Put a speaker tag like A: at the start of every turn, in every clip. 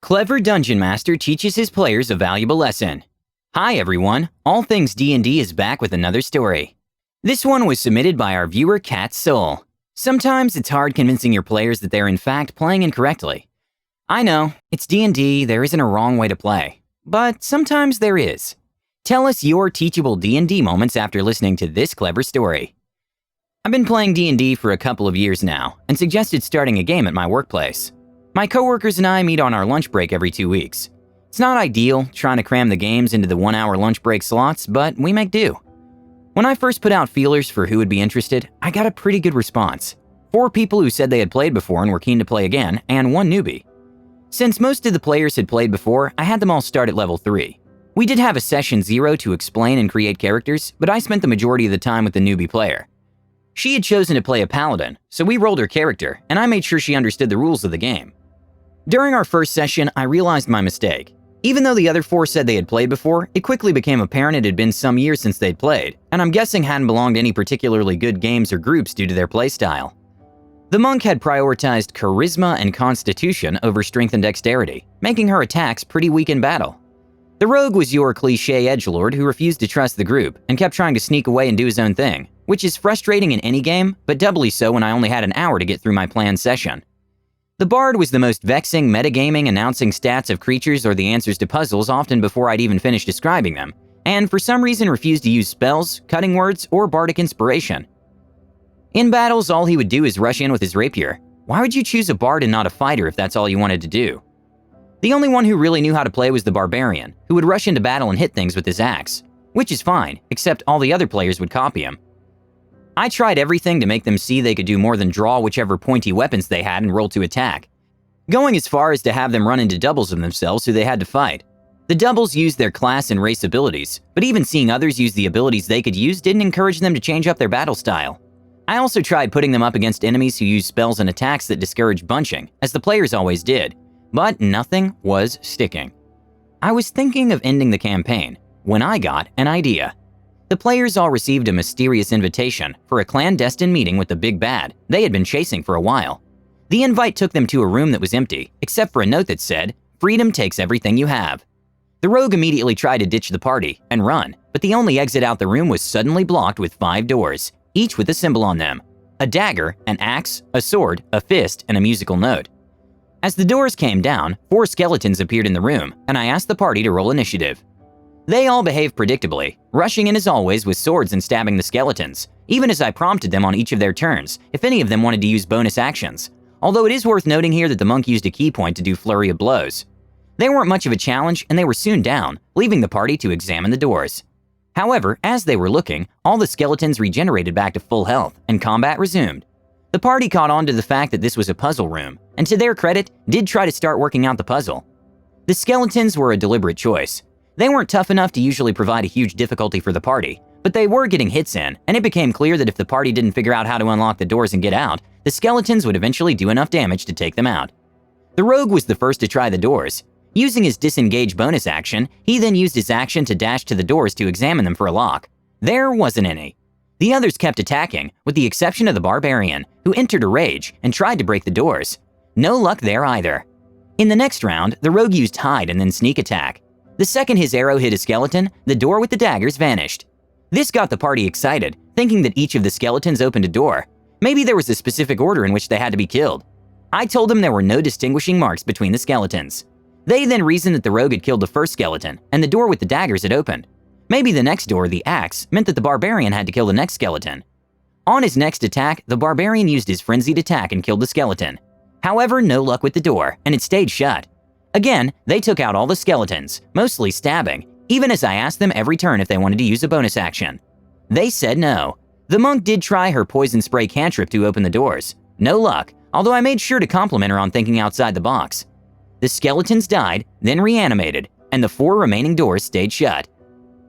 A: Clever Dungeon Master teaches his players a valuable lesson. Hi everyone, All Things D&D is back with another story. This one was submitted by our viewer Cat Soul. Sometimes it's hard convincing your players that they're in fact playing incorrectly. I know, it's D&D, there isn't a wrong way to play. But sometimes there is. Tell us your teachable D&D moments after listening to this clever story. I've been playing D&D for a couple of years now, and suggested starting a game at my workplace. My coworkers and I meet on our lunch break every 2 weeks. It's not ideal, trying to cram the games into the 1-hour lunch break slots, but we make do. When I first put out feelers for who would be interested, I got a pretty good response. 4 people who said they had played before and were keen to play again, and 1 newbie. Since most of the players had played before, I had them all start at level 3. We did have a session 0 to explain and create characters, but I spent the majority of the time with the newbie player. She had chosen to play a paladin, so we rolled her character, and I made sure she understood the rules of the game. During our first session, I realized my mistake. Even though the other 4 said they had played before, it quickly became apparent it had been some years since they'd played, and I'm guessing hadn't belonged to any particularly good games or groups due to their playstyle. The monk had prioritized charisma and constitution over strength and dexterity, making her attacks pretty weak in battle. The rogue was your cliché edgelord who refused to trust the group and kept trying to sneak away and do his own thing, which is frustrating in any game, but doubly so when I only had an hour to get through my planned session. The bard was the most vexing metagaming, announcing stats of creatures or the answers to puzzles often before I'd even finish describing them, and for some reason refused to use spells, cutting words, or bardic inspiration. In battles, all he would do is rush in with his rapier. Why would you choose a bard and not a fighter if that's all you wanted to do? The only one who really knew how to play was the barbarian, who would rush into battle and hit things with his axe, which is fine, except all the other players would copy him. I tried everything to make them see they could do more than draw whichever pointy weapons they had and roll to attack, going as far as to have them run into doubles of themselves who they had to fight. The doubles used their class and race abilities, but even seeing others use the abilities they could use didn't encourage them to change up their battle style. I also tried putting them up against enemies who used spells and attacks that discouraged bunching, as the players always did, but nothing was sticking. I was thinking of ending the campaign when I got an idea. The players all received a mysterious invitation for a clandestine meeting with the big bad they had been chasing for a while. The invite took them to a room that was empty, except for a note that said, "Freedom takes everything you have." The rogue immediately tried to ditch the party and run, but the only exit out the room was suddenly blocked with 5 doors, each with a symbol on them: a dagger, an axe, a sword, a fist, and a musical note. As the doors came down, 4 skeletons appeared in the room, and I asked the party to roll initiative. They all behaved predictably, rushing in as always with swords and stabbing the skeletons, even as I prompted them on each of their turns if any of them wanted to use bonus actions, although it is worth noting here that the monk used a key point to do flurry of blows. They weren't much of a challenge and they were soon down, leaving the party to examine the doors. However, as they were looking, all the skeletons regenerated back to full health and combat resumed. The party caught on to the fact that this was a puzzle room, and to their credit, did try to start working out the puzzle. The skeletons were a deliberate choice. They weren't tough enough to usually provide a huge difficulty for the party, but they were getting hits in, and it became clear that if the party didn't figure out how to unlock the doors and get out, the skeletons would eventually do enough damage to take them out. The rogue was the first to try the doors. Using his disengage bonus action, he then used his action to dash to the doors to examine them for a lock. There wasn't any. The others kept attacking, with the exception of the barbarian, who entered a rage and tried to break the doors. No luck there either. In the next round, the rogue used hide and then sneak attack. The second his arrow hit a skeleton, the door with the daggers vanished. This got the party excited, thinking that each of the skeletons opened a door. Maybe there was a specific order in which they had to be killed. I told them there were no distinguishing marks between the skeletons. They then reasoned that the rogue had killed the first skeleton, and the door with the daggers had opened. Maybe the next door, the axe, meant that the barbarian had to kill the next skeleton. On his next attack, the barbarian used his frenzied attack and killed the skeleton. However, no luck with the door, and it stayed shut. Again, they took out all the skeletons, mostly stabbing, even as I asked them every turn if they wanted to use a bonus action. They said no. The monk did try her poison spray cantrip to open the doors. No luck, although I made sure to compliment her on thinking outside the box. The skeletons died, then reanimated, and the 4 remaining doors stayed shut.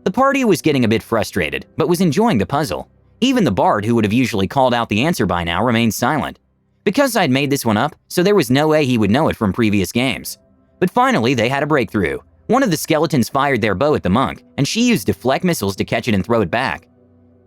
A: The party was getting a bit frustrated, but was enjoying the puzzle. Even the bard, who would have usually called out the answer by now, remained silent. Because I'd made this one up, so there was no way he would know it from previous games. But finally, they had a breakthrough. One of the skeletons fired their bow at the monk, and she used deflect missiles to catch it and throw it back.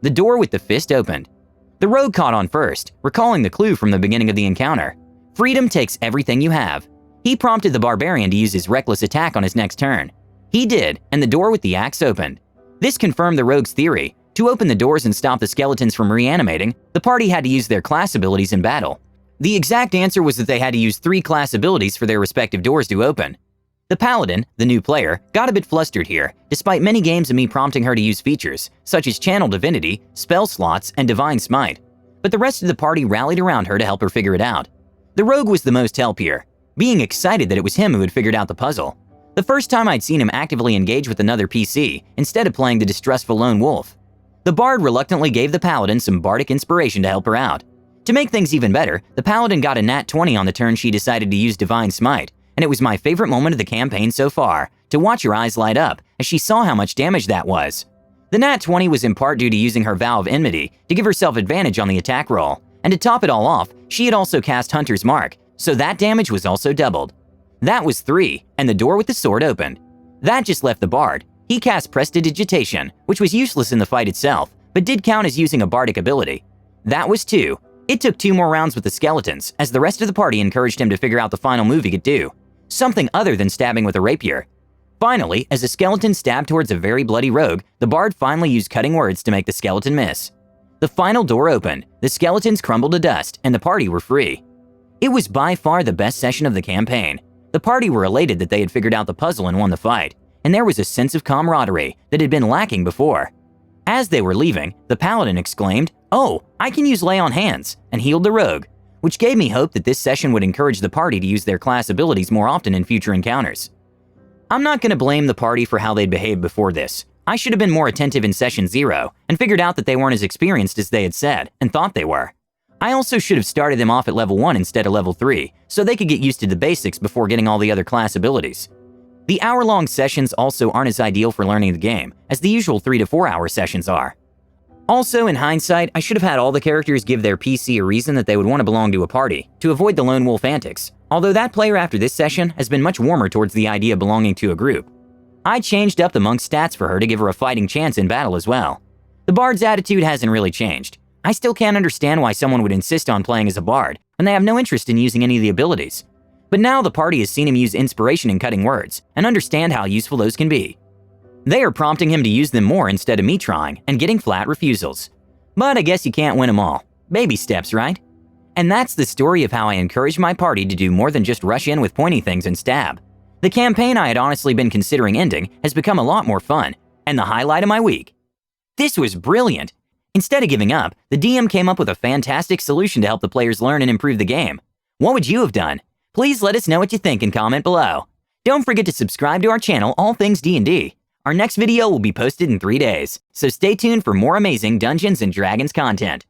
A: The door with the fist opened. The rogue caught on first, recalling the clue from the beginning of the encounter. Freedom takes everything you have. He prompted the barbarian to use his reckless attack on his next turn. He did, and the door with the axe opened. This confirmed the rogue's theory. To open the doors and stop the skeletons from reanimating, the party had to use their class abilities in battle. The exact answer was that they had to use 3 class abilities for their respective doors to open. The paladin, the new player, got a bit flustered here, despite many games of me prompting her to use features, such as Channel Divinity, Spell Slots, and Divine Smite. But the rest of the party rallied around her to help her figure it out. The rogue was the most help here, being excited that it was him who had figured out the puzzle. The first time I'd seen him actively engage with another PC, instead of playing the distrustful lone wolf. The bard reluctantly gave the paladin some bardic inspiration to help her out. To make things even better, the paladin got a nat 20 on the turn she decided to use Divine Smite, and it was my favorite moment of the campaign so far, to watch her eyes light up as she saw how much damage that was. The nat 20 was in part due to using her Vow of Enmity to give herself advantage on the attack roll, and to top it all off, she had also cast Hunter's Mark, so that damage was also doubled. That was 3, and the door with the sword opened. That just left the bard. He cast Prestidigitation, which was useless in the fight itself, but did count as using a bardic ability. That was 2. It took 2 more rounds with the skeletons, as the rest of the party encouraged him to figure out the final move he could do. Something other than stabbing with a rapier. Finally, as a skeleton stabbed towards a very bloody rogue, the bard finally used cutting words to make the skeleton miss. The final door opened, the skeletons crumbled to dust, and the party were free. It was by far the best session of the campaign. The party were elated that they had figured out the puzzle and won the fight, and there was a sense of camaraderie that had been lacking before. As they were leaving, the paladin exclaimed, "Oh, I can use Lay on Hands," and healed the rogue, which gave me hope that this session would encourage the party to use their class abilities more often in future encounters. I'm not going to blame the party for how they'd behaved before this. I should have been more attentive in Session 0 and figured out that they weren't as experienced as they had said and thought they were. I also should have started them off at level 1 instead of level 3, so they could get used to the basics before getting all the other class abilities. The hour-long sessions also aren't as ideal for learning the game as the usual 3 to 4 hour sessions are. Also, in hindsight, I should have had all the characters give their PC a reason that they would want to belong to a party, to avoid the lone wolf antics, although that player after this session has been much warmer towards the idea of belonging to a group. I changed up the monk's stats for her to give her a fighting chance in battle as well. The bard's attitude hasn't really changed. I still can't understand why someone would insist on playing as a bard when they have no interest in using any of the abilities. But now the party has seen him use inspiration and cutting words, and understand how useful those can be. They are prompting him to use them more instead of me trying and getting flat refusals. But I guess you can't win them all. Baby steps, right? And that's the story of how I encouraged my party to do more than just rush in with pointy things and stab. The campaign I had honestly been considering ending has become a lot more fun, and the highlight of my week. This was brilliant. Instead of giving up, the DM came up with a fantastic solution to help the players learn and improve the game. What would you have done? Please let us know what you think and comment below. Don't forget to subscribe to our channel, All Things D&D. Our next video will be posted in 3 days, so stay tuned for more amazing Dungeons & Dragons content.